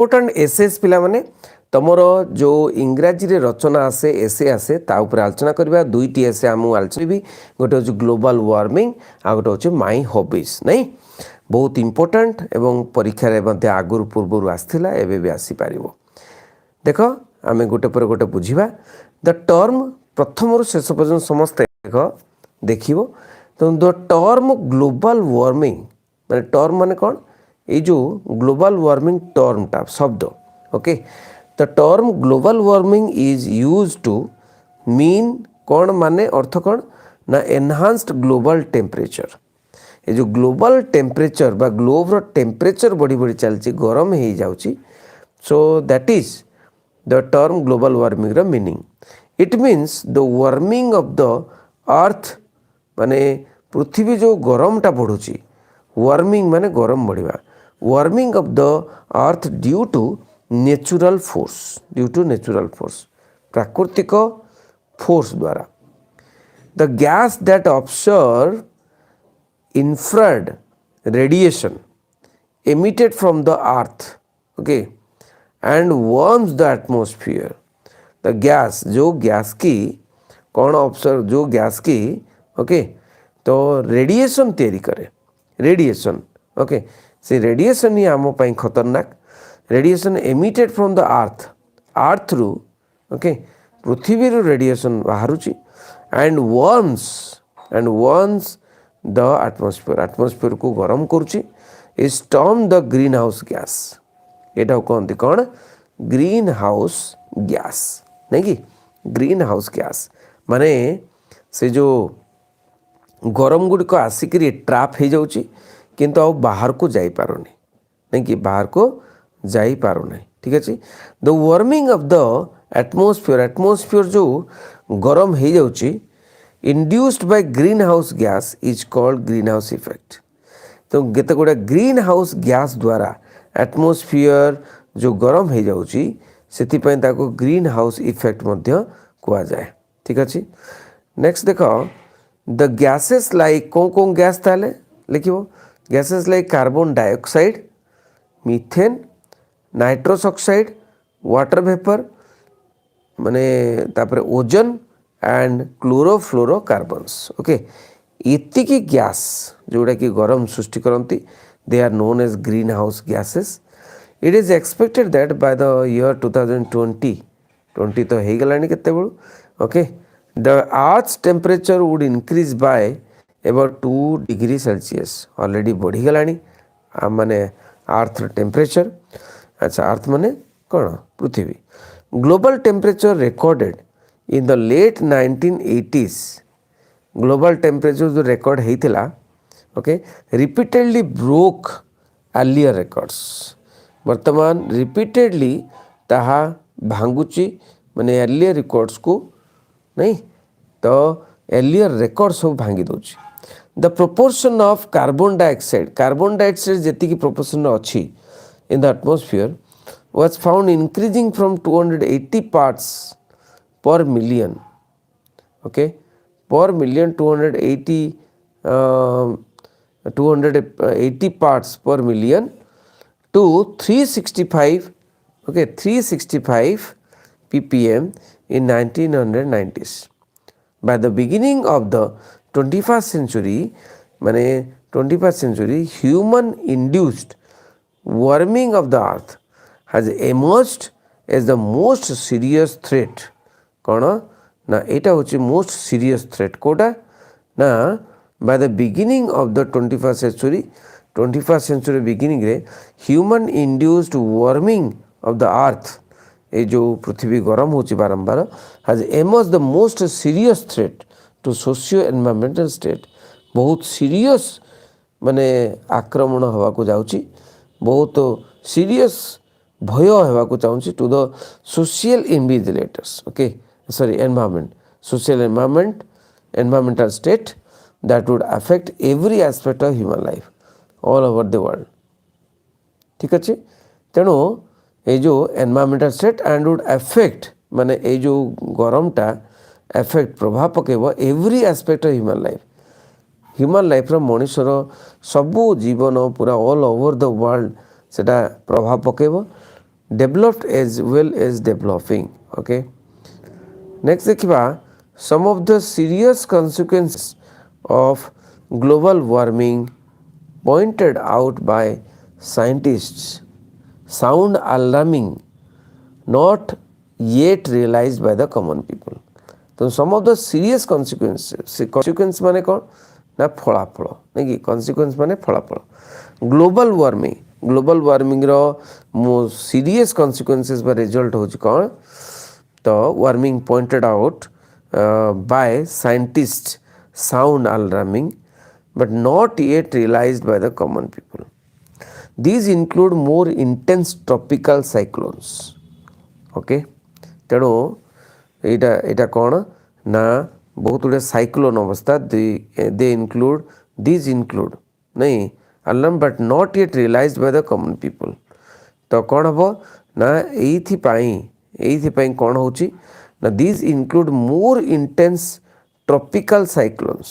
Important assess पिला माने तमरो जो इंग्राजी रे रचना आसे एसे आसे ता ऊपर आलोचना करबा दुईटी एसे आमु आलोचना भी गोटे होची ग्लोबल वार्मिंग आ गोटे होची माई हॉबीज नहीं बहुत इम्पोर्टेंट एवं परीक्षा रे मध्ये आगुर पूर्वरु आस्थिला एबे भी आसी पारिबो देखो आमे गोटे पर गोटे बुझिबा द टर्म प्रथम रु शेष पर्यंत समस्त देखो देखिबो तो द टर्म ग्लोबल वार्मिंग माने टर्म माने कोन ये जो ग्लोबल वार्मिंग टर्म टा शब्द okay the term global warming is use to mean कौन माने अर्थ कौन ना एनहांस्ड ग्लोबल टेम्परेचर ये जो ग्लोबल टेम्परेचर बा ग्लोब रो टेम्परेचर बढ़ी बढ़ी चलची गरम हो जाउची so that is the term global warming रो meaning it means the warming of the earth माने पृथ्वी जो गरम टा बढ़ुची वार्मिंग माने गरम बढ़िबा warming of the earth due to natural force प्राकृतिक force द्वारा the gas that absorb infrared radiation emitted from the earth okay and warms the atmosphere the gas जो गैस की कौन ऑब्जर्व जो गैस की ओके तो रेडिएशन तैयारी करे रेडिएशन ओके से रेडिएशन ही आम पाई खतरनाक radiation emitted from the earth रू ओके पृथ्वी रू रेडिएशन बाहरुची एंड वर्म्स द एटमॉस्फेयर को गरम करुची is term the greenhouse gas एटा कहते कौन ग्रीन हाउस गैस नहीं कि ग्रीन हाउस गैस माने से जो गरम गुड़िक आसिक ट्राप हो जाउची किंतु आउ बाहर को जाई पारुनी नहीं कि बाहर को जाई पारुनी ठीक है the warming of the atmosphere जो गरम हो जाउची induced by greenhouse gas is called greenhouse effect तो केते गुडा ग्रीन हाउस गैस द्वारा एटमॉस्फेयर जो गरम हो जाउची सेति पय ताको ग्रीन हाउस इफेक्ट मध्य कुआ जाए ठीक अछि नेक्स्ट देखो the gases like cone gas ताले लिखिबो gases like carbon dioxide, methane, nitrous oxide, water vapor, माने तापरे ओजन एंड क्लोरोफ्लोरोकार्बन्स ओके इति की गैस जोड़ा कि गरम सृष्टि करती they are known as greenhouse gases it is expected that by the year 2020 तो हो गलानी केते बळू okay the earth temperature would increase by about 2 degree Celsius already बढ़ी गलानी माने अर्थ टेम्परेचर अच्छा अर्थ माने कौन पृथ्वी global temperature recorded in the late 1980s global temperature जो रिकॉर्ड होता okay repeatedly broke earlier records वर्तमान रिपीटेडली ताहा भांगुची माने अर्लियर रिकॉर्ड्स को नहीं तो अर्लियर रिकॉर्ड सब भांगी दोची the proportion of carbon dioxide जेति की प्रोपोर्शन अच्छी in the atmosphere was found increasing from 280 parts per million okay per million 280 parts per million to 365 okay 365 ppm in 1990s by the beginning of the 21st century माने 21st century human induced warming of the earth has emerged as the most serious threat कौन ना एटा होची most serious threat Kota ना by the beginning of the 21st century beginning रे human induced warming of the earth ये जो पृथ्वी गरम होची बारंबार has emerged the most serious threat to socio environmental state बहुत सीरियस माने आक्रमण हवा को जाउची बहुत सीरियस भय हवा को चाहूँगी to the social invigilators okay sorry environment social environmental state that would affect every aspect of human life all over the world ठीक अच्छे तेणु ये जो environmental state and would affect माने ये जो गरमटा एफेक्ट प्रभाव पकेब every aspect of human life मनुष्यर सबू जीवन पूरा ऑल ओवर द वर्ल्ड सेटा प्रभाव पकेब developed as well as developing. Okay. Next देखिबा some of the serious consequences of global warming pointed out by scientists sound alarming, not yet realized by the common people. तो some of the serious consequences, consequence माने कौन ना फलाफल नहीं कि consequence माने फलाफल. Global warming रो serious consequences बा result होची कौन तो warming pointed out by scientists sound alarming but not yet realized by the common people. These include more intense tropical cyclones. Okay, तेणु एटा कौन ना बहुत गुड़े साइक्लोन अवस्था दे इंक्लूड दिस इंक्लूड नहीं alarm but not yet realized by the common people. तो कौन हम ना एइथि कौन होची ना this include more intense tropical cyclones.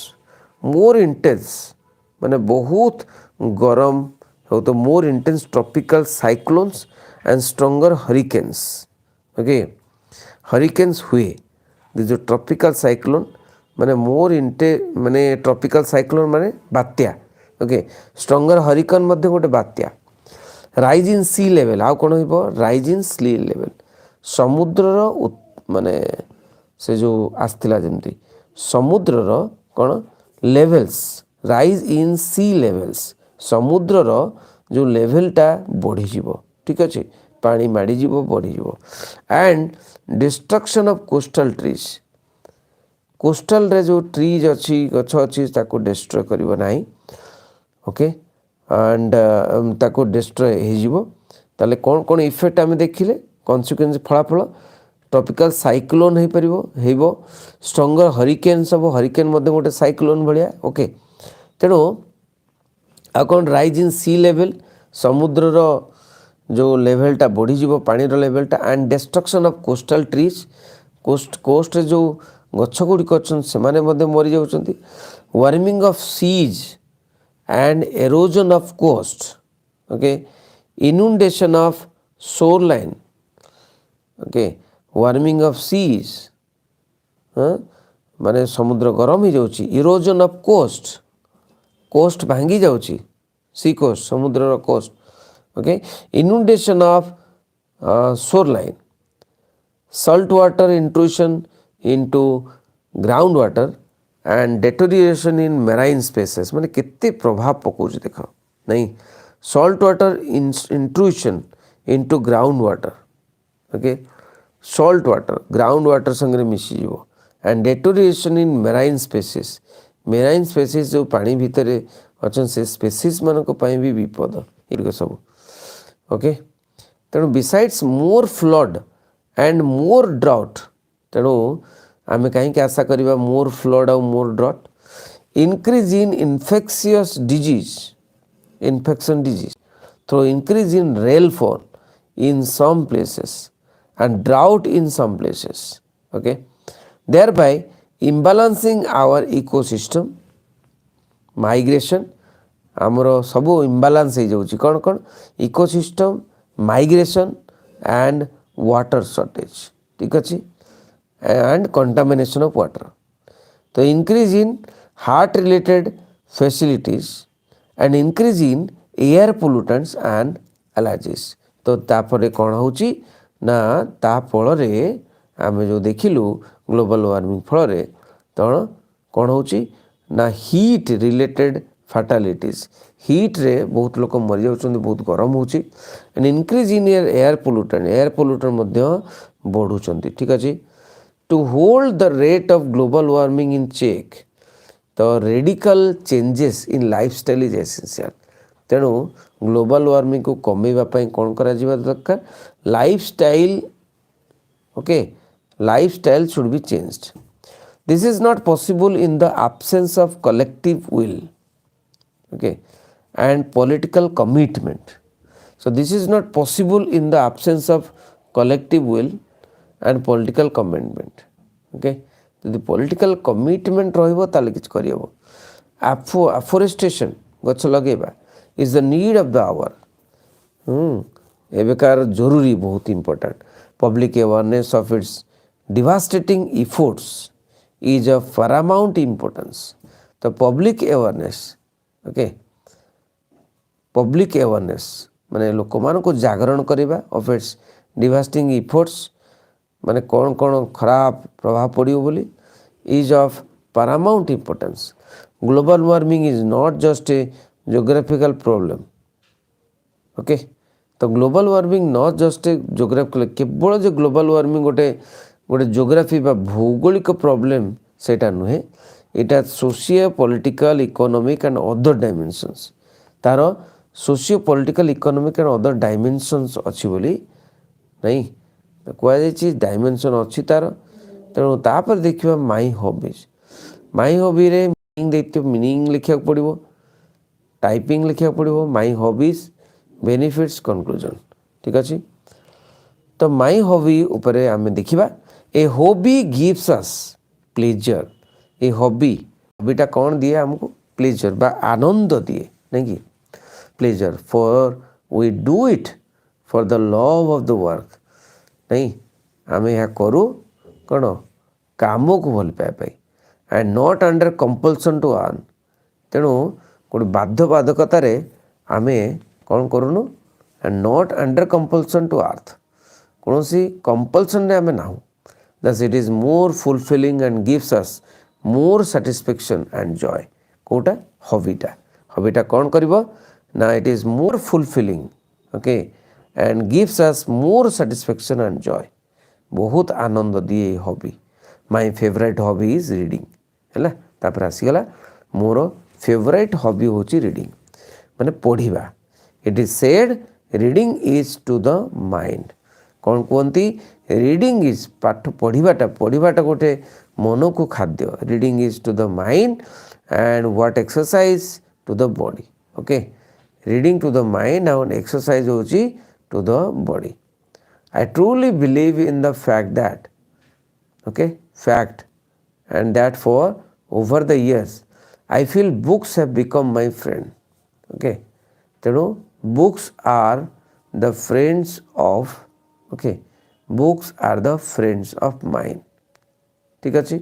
More intense माने बहुत गरम हो तो more intense tropical cyclones and stronger hurricanes. Okay, hurricanes हुए जो ट्रॉपिकल साइक्लोन माने मोर माने ट्रॉपिकल साइक्लोन माने बात्या. ओके, स्ट्रॉन्गर हरिकेन मध्ये गोटे बात्या. राइज इन सी लेवल आउ कौन हो राइज इन सी लेवल समुद्रर माने से जो आसला जमती समुद्रर कौन levels rise in sea levels समुद्रर जो लेवलटा बढ़ीज. ठीक अच्छे, पानी माड़ीज बढ़ीज. And destruction of coastal trees coastal रे जो ट्रीज अच्छी गछ अच्छी ताको डिस्ट्रॉय करिवो नाही. ओके, एंड ताको डिस्ट्रॉय हो जिवो. ताले कौन कौन इफेक्ट आमे देखिले कॉन्सिक्वेंस फलाफल ट्रॉपिकल साइक्लोन हो परिवो हेबो स्ट्रॉन्गर हरिकेन सब हरिकेन मध्ये गोटे साइक्लोन भलिया. ओके, तेणु आ कौन राइज इन सी लेवल समुद्रर जो लेवलटा बढ़ीज पानीर लेवलटा. And destruction of coastal trees coast जो गछ गुड़िक अच्छे से मरी जाती. Warming of seas and erosion of coast. Okay, inundation of shoreline. Okay, warming of seas माने समुद्र गरम हो जाउची. इरोजन ऑफ कोस्ट कोस्ट भांगी जाउची सी कोस्ट समुद्र coast. Okay, inundation of shoreline, salt water intrusion into groundwater and deterioration in marine spaces. माने कितने प्रभाव पकोच देखो नहीं salt water intrusion into groundwater. Okay, salt water ground water संगे मिसी जीवो. and deterioration in marine species. marine species जो पानी भितर अच्छा से species मानको पाई भी विपद इनको सब. ओके, तेणु besides more flood and more drought तेणु आम कहीं आशा करवा मोर फ्लड और more drought. Increase in infectious disease infection disease through increase in rainfall in some places and drought in some places. Okay, thereby imbalancing our ecosystem migration आमर सब imbalance हो जाउची कौन कौन ecosystem migration and water shortage. ठीक अच्छे, and contamination of water. तो increase in heart related facilities and increase in air pollutants and allergies. तो तापर कौन होची ना ता फल रे आमे जो देखिलु ग्लोबल वार्मिंग फल रे तो कौन होची ना हीट रिलेटेड फाटालिटीज. हीट रे बहुत लोक मरी जाउछन बहुत गरम होची. And increase in air pollutant मध्य बढ़ुचंती. ठीक अच्छे, to hold the rate of global warming in check तो radical changes in lifestyle is essential. तेणु ग्लोबल वार्मिंग को कमेवा कौन करा दरकार lifestyle. Okay, lifestyle should be changed. This is not possible in the absence of collective will. Okay, and political commitment. So this is not possible in the absence of collective will and political commitment. Okay, so the political commitment रहिबो ताले किछ करियबो. Afforestation गछ लगेबा is the need of the hour. एबेकार जरूरी बहुत important public awareness of its devastating efforts is of paramount importance तो public awareness okay public awareness माने लोक मान को जागरण करवा ऑफ इट्स डिवास्टिंग इफोर्ट्स माने कौन कौन खराब प्रभाव पड़ो बोली is of paramount importance global warming is not just a geographical problem okay तो global warming not just a geographical केवल जो ग्लोबल वार्मिंग गोटे गोटे जियोग्राफी बा भौगोलिक प्रॉब्लम सेटा नुहे इटा socio political economic and other dimensions तार socio political economic and other dimensions अच्छी बोली नहीं कहुई डायमेंशन अच्छी तार तेणु तापर देखिए माई हॉबीज माई हॉबी रे मीनिंग लिखा पड़ो टाइपिंग लिखा पड़ो माई हॉबीज बेनिफिट्स कंक्लूजन ठीक अच्छे तो माई हॉबी उपरे आमे देखिबा a hobby gives us pleasure ए हॉबीटा कौन दिए हमको प्लेजर बा आनंद दिए नहीं कि pleasure for we do it for the love of the work नहीं आमे यहाँ करूँ कौन काम को भल पाए and not under compulsion to earn तेणु गोटे बाध्यबाधकतार आमे कौन करूँ and not under compulsion to earth कौन सी कंपल्सन आमे ना thus it is more fulfilling and gives us more satisfaction and joy कोटा हॉबीटा कौन करिवो ना it is more fulfilling okay and gives us more satisfaction and joy बहुत आनंद दिए hobby my favourite hobby is reading है तापर आसीगला मोर फेवरेट हॉबी होची रीडिंग माने पढ़िबा it is said reading is to the mind कौन कहती रीडिंग इज पाठ पढ़ाटा गोटे मन को खाद्य reading is to the mind and what exercise to the body okay reading to the mind and exercise होची to the body I truly believe in the fact and that for over the years I feel books have become my friend okay तेणु books are the friends of books are the friends of mine ठीक अच्छे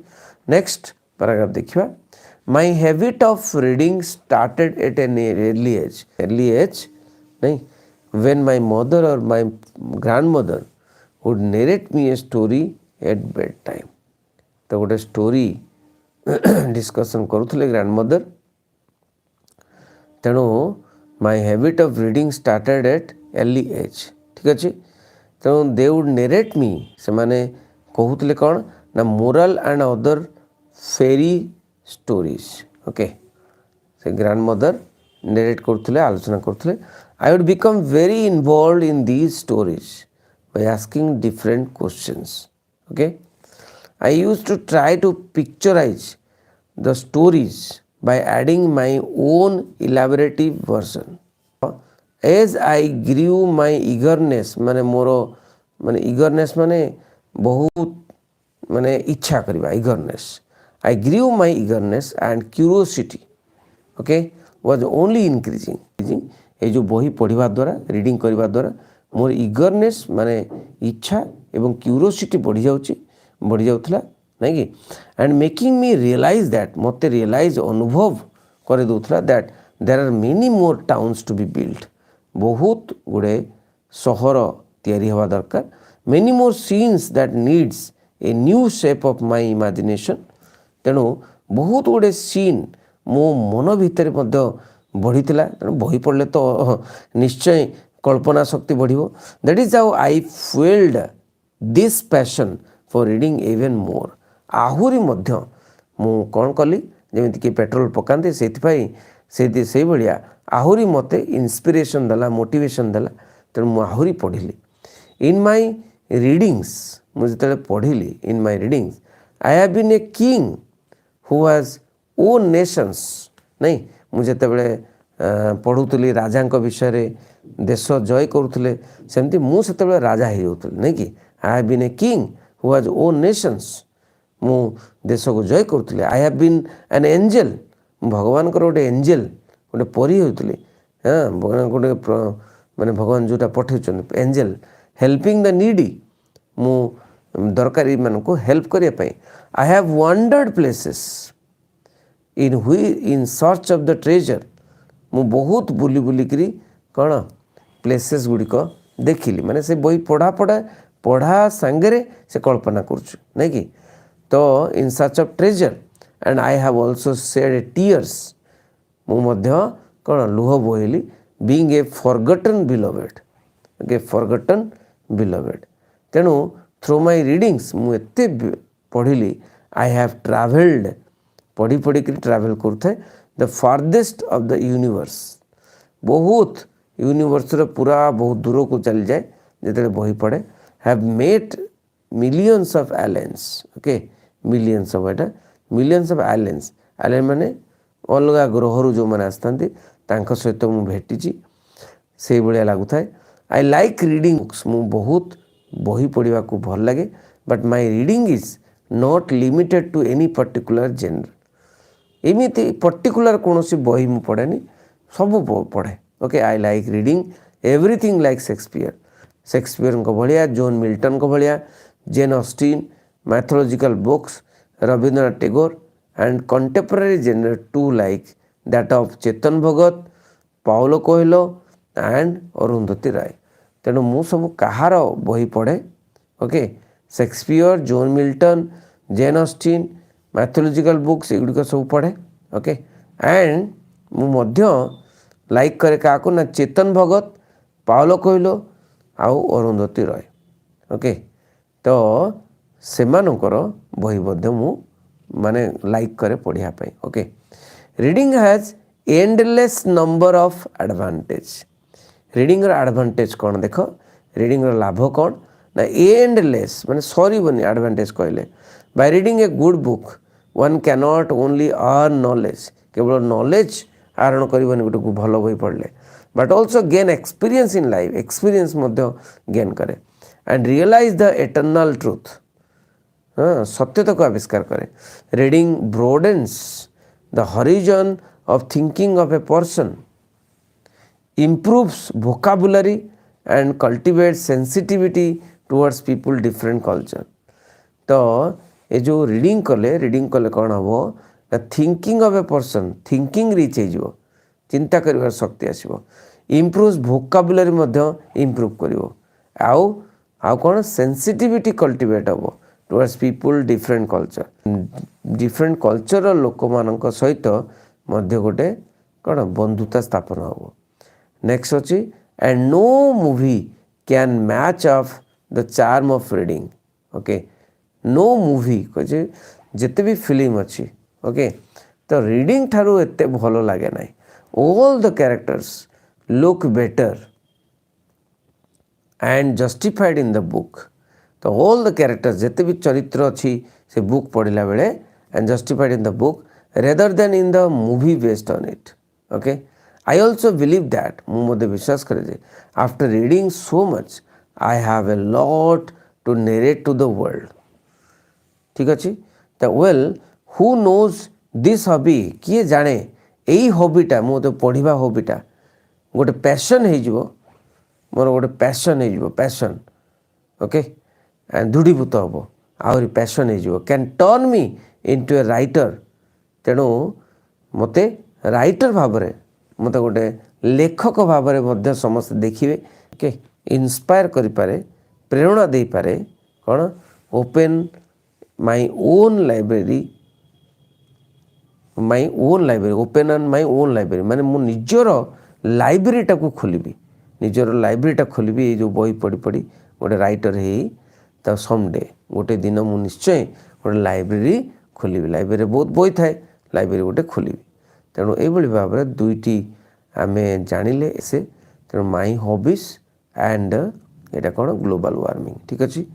next paragraph देखिए my habit of reading started at an early age नहीं when my mother or my grandmother would narrate me a story at bedtime तो गोटे story discussion करुले grandmother तेणु my habit of reading started at early age ठीक अच्छे तेणु they would narrate मी से माने कहूले कौन ना moral and other fairy stories okay से ग्रैंडमदर नेरेट करथुले आलोचना करथुले I would become very involved in these stories by asking different questions. Okay, I used to try to picturize the stories by adding my own elaborative version. As I grew my eagerness, माने मोरो माने eagerness माने बहुत माने इच्छा करिबा eagerness. I grew my eagerness and curiosity. Okay, was only increasing. ये जो बही पढ़ा द्वारा रीडिंग करने द्वारा मोर इगरनेस माने इच्छा एवं क्यूरोसिटी बढ़ी जाऊला नहीं कि and making me realize that मत रियलाइज अनुभव कर दूसरा that there are many more towns to be build बहुत गुड़े सहर तैयारी हवा दरकार many more scenes that needs a new shape of my imagination तेणु बहुत गुड़े सीन मो मन भितर बढ़ी बही पढ़ले तो निश्चय कल्पना शक्ति बढ़ो that is how I field this passion for reading even more आहुरी मध्य मु कौन कली जमीती कि पेट्रोल पकाते से भाया आहुरी मत इंस्पिरेशन देला मोटिवेशन देला तेणु मु आहुरी पढ़िली इन माय रीडिंग्स मुझे पढ़िली in my readings I have been a king who has own nations नहीं मुझे पढ़ुली राजा विषय देश जय करुले सेमती मुझे राजा हो जाऊली नहीं कि I have been a king who has own nations मु देश को जय करुले I have been an angel भगवान गोटे एंजेल गोटे परी होती हाँ गोटे माने भगवान जोटा पठे एंजल हेल्पिंग द नीडी मु दरकारी मान को हेल्प करिया पई I have wandered places in search of the treasure मु बहुत बुली बुली करी कौन प्लेसेस गुड़िक देखिली माने से बही पढ़ा सांगरे से कल्पना करुछु नहीं कि तो in search of treasure and I have also shed tears मु मध्य कौन लुह बोहिली being a forgotten beloved okay forgotten beloved तेणु थ्रू माय रीडिंग्स मु एते पढ़िली आई हैव ट्रैवल्ड पढ़ी पढ़ी कर ट्रैवल करते the farthest of the universe बहुत यूनिवर्स पूरा बहुत दूर को चली जाए जिते बही पढ़े have met millions of aliens okay millions of एटा मिलियंस ऑफ एलियंस एलियन माने अलग ग्रह जो मैंने आसता सहित मु भेटी से भाया लगुए आई लाइक रीडिंग बुक्स मु बहुत बही पढ़ा को भल लगे but my reading is not limited to any particular genre एमती पर्टिकुलर कौन सी बही मु पढ़ेनी सब पढ़े okay I like reading everything like Shakespeare भाया जॉन मिल्टन को भाया Jane Austen mythological books Rabindranath Tagore and contemporary genre too like that of Chetan Bhagat Paulo Coelho and Arundhati Roy तेणु मु सब कहार बही पढ़े okay Shakespeare John Milton Jane Austen mythological books एगुड़िक सब पढ़े ओके एंड मु मध्य लाइक करे क्या ना चेतन भगत पाउलो कोएल्हो आउ अरुंधति रॉय ओके तो सेमानकर बही मध्य मु माने लाइक करे पढ़िया पाई okay reading has endless number of advantage reading advantage कौन देख रीडिंग लाभ कौन ना एंडलेस माने सॉरी बनी एडवांटेज कहले by reading a good book one cannot only earn knowledge केवल नॉलेज आहरण करबनी गोटे को भल बही पढ़ले but also gain experience in life experience gain करे and realise the eternal truth हाँ सत्यता को आविष्कार करे reading broadens the horizon of thinking of a person improves vocabulary and cultivates sensitivity towards people different culture तो ये जो reading कले कौन हम thinking of a person thinking rich हो चिंता कर शक्ति आसो इम्प्रूव्स भोकाबुलरी इम्प्रूव कर आउ कौन सेंसिटिविटी कल्टिवेट हम टुवर्ड्स पीपुल डिफरेंट कल्चर लोक मान सहित गोटे कौन बंधुता स्थापन हम नेक्स्ट अच्छी and no movie can match of the charm of reading okay no movie कहे जिते भी फिल्म अच्छी ओके तो रीडिंग ठारू एते भल लगे ना all the characters look better and justified in the book तो ऑल द कैरेक्टर्स जिते भी चरित्र अच्छी से बुक पढ़ला बेले and justified in the book rather than in the movie based on it okay I also believe that मुझे विश्वास करे after reading so much I have a lot to narrate to the world ठीक अच्छे तो well who knows this hobby किए जाने यही हॉबीटा मुझे पढ़ा हॉबीटा गोटे पैशन हो मोर गोटे पैशन हो पैशन ओके एंड दृढ़ीभूत हम आहरी पैशन हो can turn me into a writer तेणु मते राइटर भाव मत गोटे लेखक भाव में समस्त देखिए के इन्स्पायर करें प्रेरणा दे पारे कौन open my own library open on my own library माने मु निजर लाइब्रेरीटा को खोलिबी निजर लाइब्रेरीटा खोलिबी जो बही पढ़ी पढ़ी गोटे राइटर तो समडे गोटे दिन मु निश्चय गोटे लाइब्रेरी खोलिबी लाइब्रेरी बहुत बही थाए लाइब्रेरी गोटे खोलिबी तेणु ये भाव में दुईटी आम जानिले से तेणु माई हॉबीज एंड यहाँ कौन ग्लोबल वार्मिंग ठीक अच्छे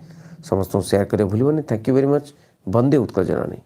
समस्त शेयर करें भूलनी thank you very much Vande Utkal Janani.